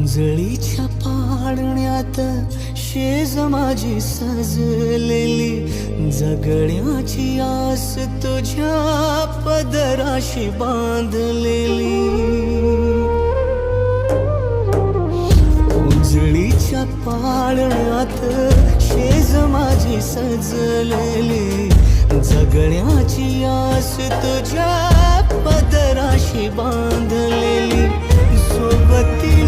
उजळीच्या पाळण्यात शेज माझी सजलेली, जगण्याची आस तुझ्या पदराशी बांधलेली. उजळीच्या पाळण्यात शेज माझी सजलेली, जगण्याची आस तुझ्या पदराशी बांधलेली. सोबती